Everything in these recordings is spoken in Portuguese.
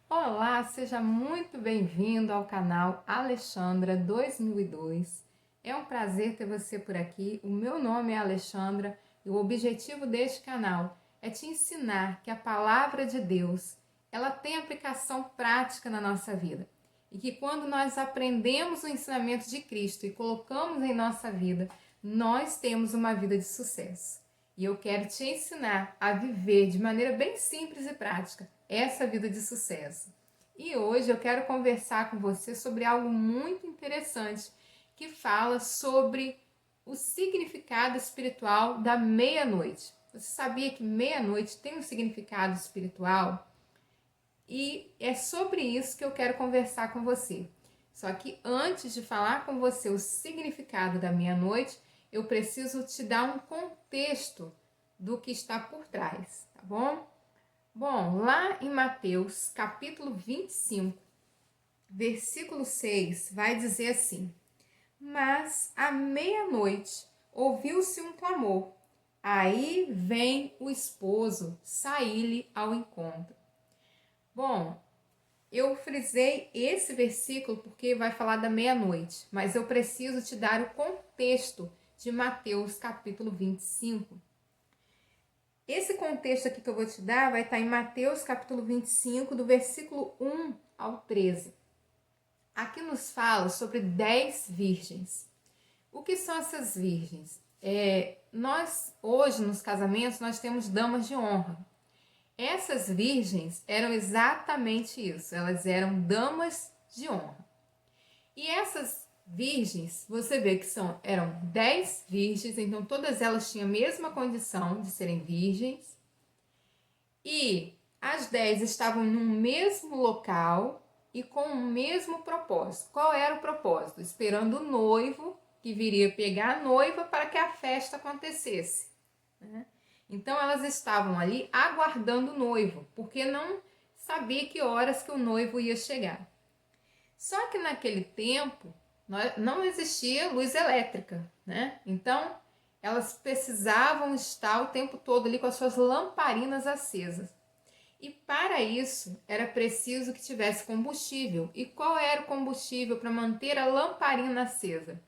Olá, seja muito bem-vindo ao canal Alexandra 2002. É um prazer ter você por aqui. O meu nome é Alexandra e o objetivo deste canal é te ensinar que a palavra de Deus, ela tem aplicação prática na nossa vida. E que quando nós aprendemos o ensinamento de Cristo e colocamos em nossa vida, nós temos uma vida de sucesso. E eu quero te ensinar a viver de maneira bem simples e prática essa vida de sucesso. E hoje eu quero conversar com você sobre algo muito interessante que fala sobre o significado espiritual da meia-noite. Você sabia que meia-noite tem um significado espiritual? E é sobre isso que eu quero conversar com você. Só que antes de falar com você o significado da meia-noite, eu preciso te dar um contexto do que está por trás, tá bom? Bom, lá em Mateus, capítulo 25, versículo 6, vai dizer assim: Mas à meia-noite ouviu-se um clamor. Aí vem o esposo sair-lhe ao encontro. Bom, eu frisei esse versículo porque vai falar da meia-noite, mas eu preciso te dar o contexto de Mateus capítulo 25. Esse contexto aqui que eu vou te dar vai estar em Mateus capítulo 25, do versículo 1 ao 13. Aqui nos fala sobre 10 virgens. O que são essas virgens? Nós, hoje, nos casamentos, nós temos damas de honra. Essas virgens eram exatamente isso, elas eram damas de honra. E essas virgens, você vê que eram 10 virgens, então todas elas tinham a mesma condição de serem virgens. E as 10 estavam no mesmo local e com o mesmo propósito. Qual era o propósito? Esperando o noivo que viria pegar a noiva para que a festa acontecesse. Então elas estavam ali aguardando o noivo, porque não sabia que horas que o noivo ia chegar. Só que naquele tempo não existia luz elétrica, né? Então elas precisavam estar o tempo todo ali com as suas lamparinas acesas. E para isso era preciso que tivesse combustível. E qual era o combustível para manter a lamparina acesa?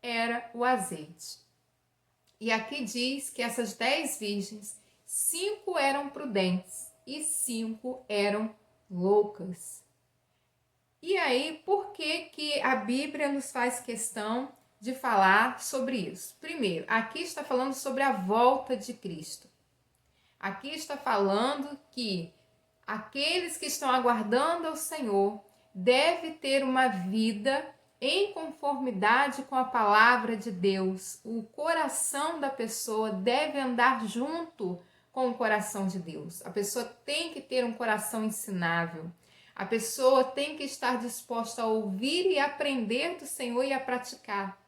Era o azeite. E aqui diz que essas 10 virgens, 5 eram prudentes e 5 eram loucas. E aí, por que a Bíblia nos faz questão de falar sobre isso? Primeiro, aqui está falando sobre a volta de Cristo. Aqui está falando que aqueles que estão aguardando ao Senhor devem ter uma vida em conformidade com a palavra de Deus. O coração da pessoa deve andar junto com o coração de Deus. A pessoa tem que ter um coração ensinável. A pessoa tem que estar disposta a ouvir e aprender do Senhor e a praticar.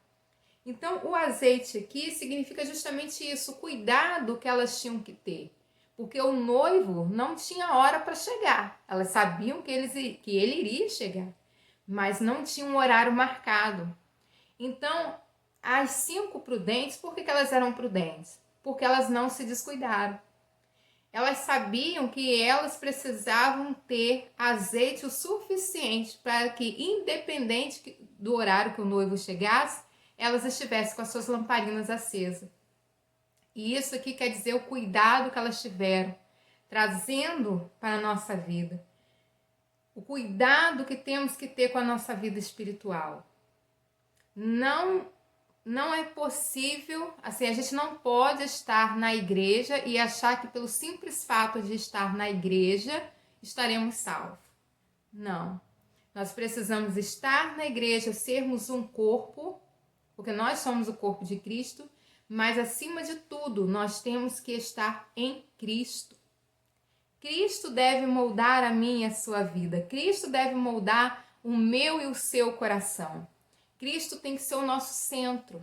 Então, o azeite aqui significa justamente isso, o cuidado que elas tinham que ter. Porque o noivo não tinha hora para chegar. Elas sabiam que ele iria chegar, mas não tinha um horário marcado. Então, as 5 prudentes, por que elas eram prudentes? Porque elas não se descuidaram. Elas sabiam que elas precisavam ter azeite o suficiente para que, independente do horário que o noivo chegasse, elas estivessem com as suas lamparinas acesas. E isso aqui quer dizer o cuidado que elas tiveram, trazendo para a nossa vida. O cuidado que temos que ter com a nossa vida espiritual. Não é possível, assim, a gente não pode estar na igreja e achar que pelo simples fato de estar na igreja estaremos salvos. Não. Nós precisamos estar na igreja, sermos um corpo, porque nós somos o corpo de Cristo, mas acima de tudo, nós temos que estar em Cristo. Cristo deve moldar a minha e a sua vida. Cristo deve moldar o meu e o seu coração. Cristo tem que ser o nosso centro.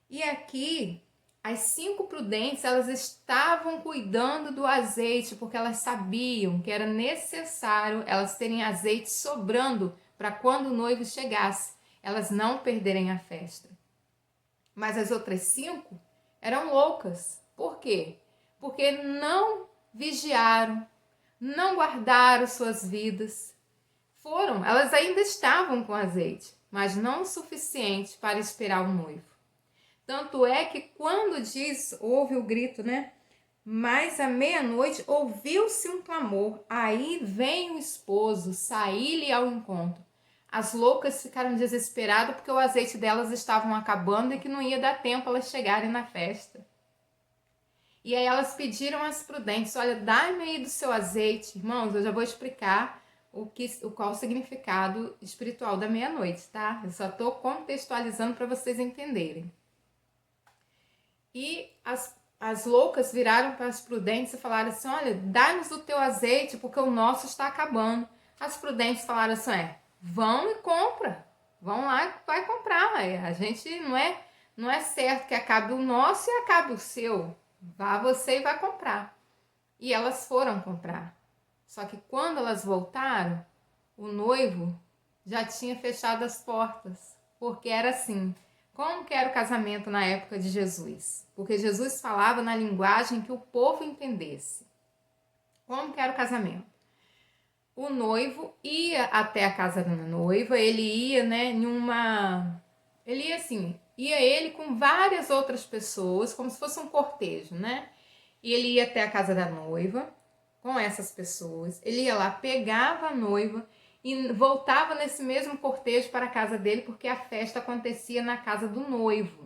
E aqui, as 5 prudentes, elas estavam cuidando do azeite, porque elas sabiam que era necessário elas terem azeite sobrando para quando o noivo chegasse, elas não perderem a festa. Mas as outras 5 eram loucas. Por quê? Porque não vigiaram, não guardaram suas vidas. Elas ainda estavam com azeite, mas não o suficiente para esperar o noivo. Tanto é que quando houve o grito, né? Mas à meia-noite ouviu-se um clamor. Aí vem o esposo sair-lhe ao encontro. As loucas ficaram desesperadas porque o azeite delas estava acabando e que não ia dar tempo elas chegarem na festa. E aí elas pediram às prudentes: olha, dá-me aí do seu azeite. Irmãos, eu já vou explicar qual o significado espiritual da meia-noite, tá? Eu só estou contextualizando para vocês entenderem. E as loucas viraram para as prudentes e falaram assim: olha, dá-nos do teu azeite porque o nosso está acabando. As prudentes falaram assim: vão e compra. Vão lá, vai comprar. A gente não é certo que acabe o nosso e acabe o seu. Vá você e vai comprar. E elas foram comprar. Só que quando elas voltaram, o noivo já tinha fechado as portas. Porque era assim. Como que era o casamento na época de Jesus? Porque Jesus falava na linguagem que o povo entendesse. Como que era o casamento? O noivo ia até a casa da noiva, ele ia, né, ele ia assim, ia ele com várias outras pessoas, como se fosse um cortejo, né? E ele ia até a casa da noiva com essas pessoas, ele ia lá, pegava a noiva e voltava nesse mesmo cortejo para a casa dele, porque a festa acontecia na casa do noivo.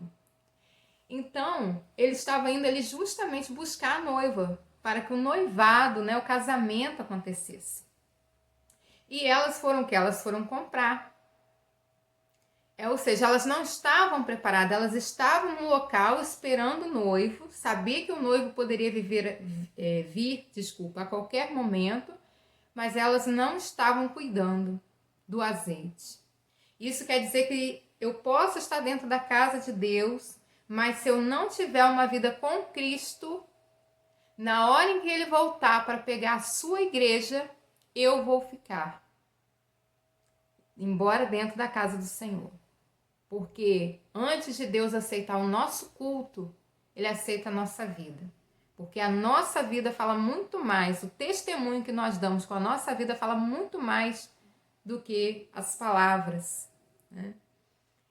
Então, ele estava indo ali justamente buscar a noiva, para que o noivado, né, o casamento acontecesse. E elas foram o quê? Elas foram comprar. Ou seja, elas não estavam preparadas, elas estavam no local esperando o noivo, sabia que o noivo poderia vir a qualquer momento, mas elas não estavam cuidando do azeite. Isso quer dizer que eu posso estar dentro da casa de Deus, mas se eu não tiver uma vida com Cristo, na hora em que ele voltar para pegar a sua igreja, eu vou ficar embora dentro da casa do Senhor. Porque antes de Deus aceitar o nosso culto, ele aceita a nossa vida. Porque a nossa vida fala muito mais, o testemunho que nós damos com a nossa vida fala muito mais do que as palavras, né?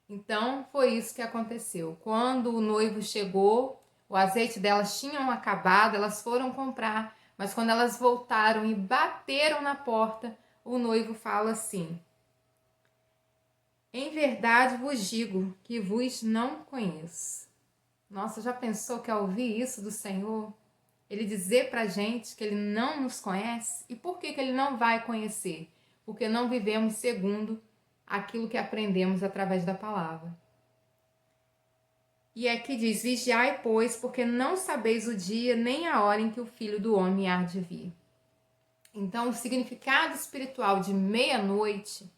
Então, foi isso que aconteceu. Quando o noivo chegou, o azeite delas tinham acabado, elas foram comprar, mas quando elas voltaram e bateram na porta, o noivo fala assim: em verdade vos digo que vos não conheço. Nossa, já pensou que ao ouvir isso do Senhor, ele dizer pra gente que ele não nos conhece? E por que ele não vai conhecer? Porque não vivemos segundo aquilo que aprendemos através da palavra. E aqui diz: vigiai, pois, porque não sabeis o dia nem a hora em que o Filho do Homem há de vir. Então, o significado espiritual de meia-noite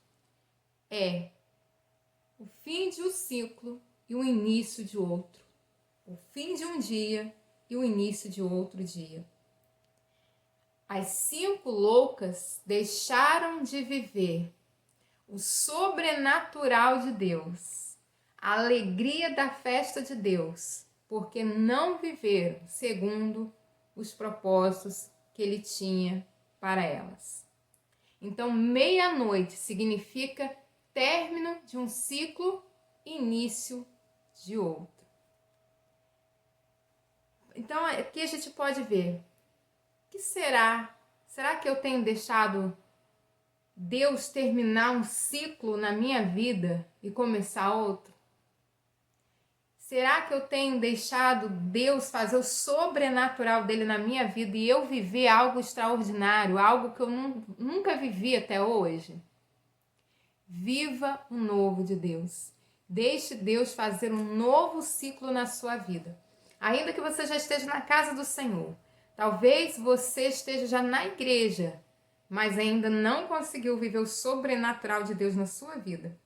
é o fim de um ciclo e o início de outro. O fim de um dia e o início de outro dia. As 5 loucas deixaram de viver o sobrenatural de Deus, a alegria da festa de Deus, porque não viveram segundo os propósitos que ele tinha para elas. Então, meia-noite significa término de um ciclo, início de outro. Então, aqui a gente pode ver, o que será? Será que eu tenho deixado Deus terminar um ciclo na minha vida e começar outro? Será que eu tenho deixado Deus fazer o sobrenatural dele na minha vida e eu viver algo extraordinário, algo que eu nunca vivi até hoje? Viva o novo de Deus. Deixe Deus fazer um novo ciclo na sua vida. Ainda que você já esteja na casa do Senhor, talvez você esteja já na igreja, mas ainda não conseguiu viver o sobrenatural de Deus na sua vida.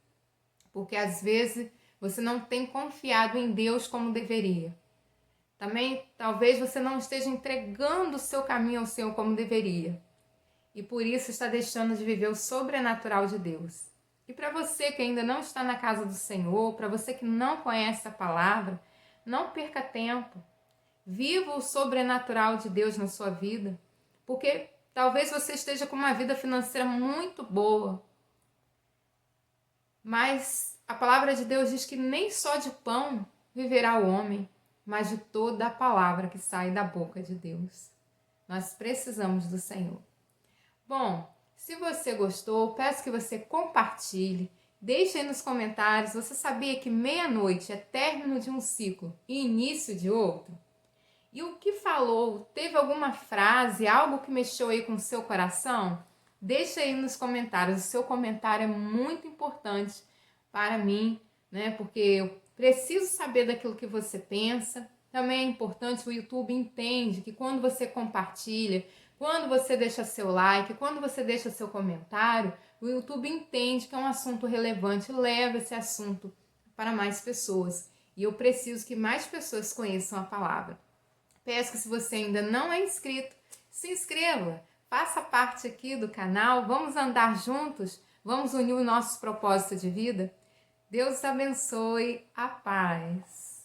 Porque às vezes você não tem confiado em Deus como deveria. Também talvez você não esteja entregando o seu caminho ao Senhor como deveria. E por isso está deixando de viver o sobrenatural de Deus. E para você que ainda não está na casa do Senhor, para você que não conhece a palavra, não perca tempo. Viva o sobrenatural de Deus na sua vida, porque Talvez você esteja com uma vida financeira muito boa, mas a palavra de Deus diz que nem só de pão viverá o homem, mas de toda a palavra que sai da boca de Deus. Nós precisamos do Senhor. Bom, se você gostou, peço que você compartilhe. Deixe aí nos comentários, você sabia que meia-noite é término de um ciclo e início de outro? E o que falou? Teve alguma frase, algo que mexeu aí com o seu coração? Deixa aí nos comentários. O seu comentário é muito importante para mim, né? Porque eu preciso saber daquilo que você pensa. Também é importante, o YouTube entende que quando você compartilha, quando você deixa seu like, quando você deixa seu comentário, o YouTube entende que é um assunto relevante, leva esse assunto para mais pessoas. E eu preciso que mais pessoas conheçam a palavra. Peço que se você ainda não é inscrito, se inscreva, faça parte aqui do canal, vamos andar juntos, vamos unir o nosso propósito de vida. Deus abençoe, a paz.